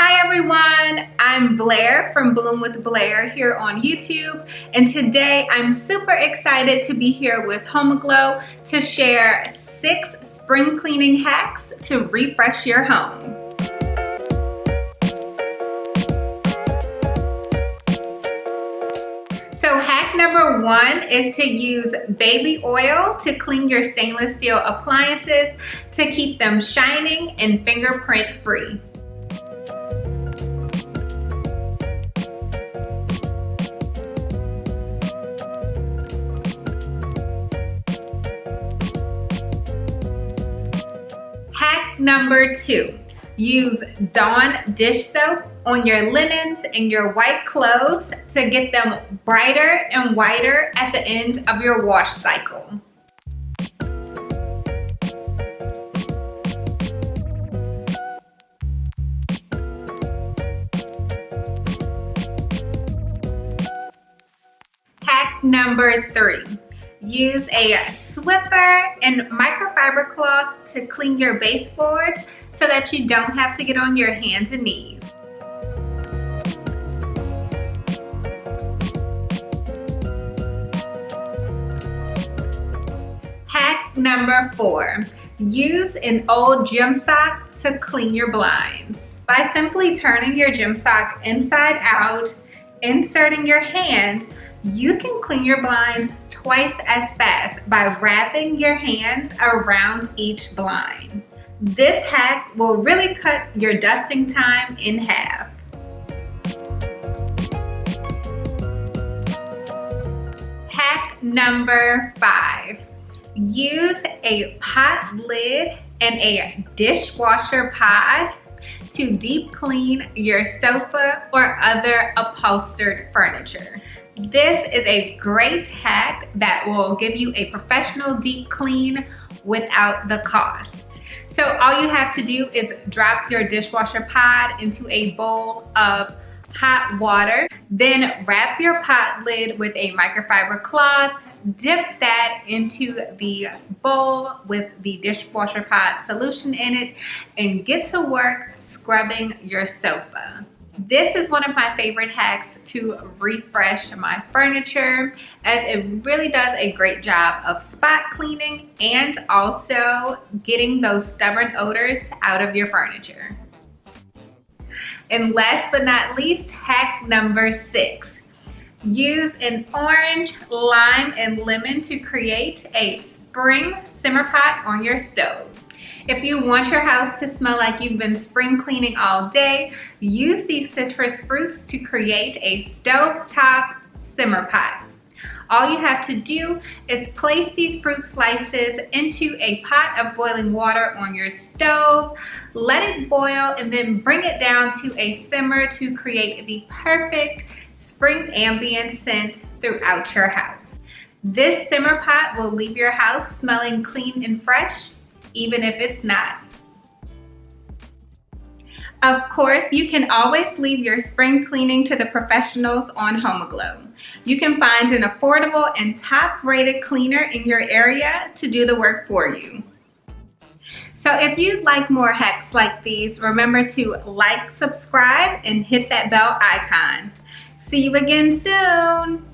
Hi everyone, I'm Blair from Bloom with Blair here on YouTube, and today I'm super excited to be here with HomeGlow to share 6 spring cleaning hacks to refresh your home. So hack number 1 is to use baby oil to clean your stainless steel appliances to keep them shining and fingerprint free. Hack number 2, use Dawn dish soap on your linens and your white clothes to get them brighter and whiter at the end of your wash cycle. Hack number 3. Use a Swiffer and microfiber cloth to clean your baseboards so that you don't have to get on your hands and knees. Hack number 4. Use an old gym sock to clean your blinds. By simply turning your gym sock inside out, inserting your hand, you can clean your blinds twice as fast by wrapping your hands around each blind. This hack will really cut your dusting time in half. Hack number 5. Use a pot lid and a dishwasher pod to deep clean your sofa or other upholstered furniture. This is a great hack that will give you a professional deep clean without the cost. So all you have to do is drop your dishwasher pod into a bowl of hot water, then wrap your pot lid with a microfiber cloth, dip that into the bowl with the dishwasher pod solution in it, and get to work scrubbing your sofa. This is one of my favorite hacks to refresh my furniture, as it really does a great job of spot cleaning and also getting those stubborn odors out of your furniture. And last but not least, hack number 6. Use an orange, lime, and lemon to create a spring simmer pot on your stove. If you want your house to smell like you've been spring cleaning all day, use these citrus fruits to create a stovetop simmer pot. All you have to do is place these fruit slices into a pot of boiling water on your stove, let it boil, and then bring it down to a simmer to create the perfect spring ambient scent throughout your house. This simmer pot will leave your house smelling clean and fresh, even if it's not. Of course, you can always leave your spring cleaning to the professionals on HomeGlow. You can find an affordable and top-rated cleaner in your area to do the work for you. So if you'd like more hacks like these, remember to like, subscribe, and hit that bell icon. See you again soon.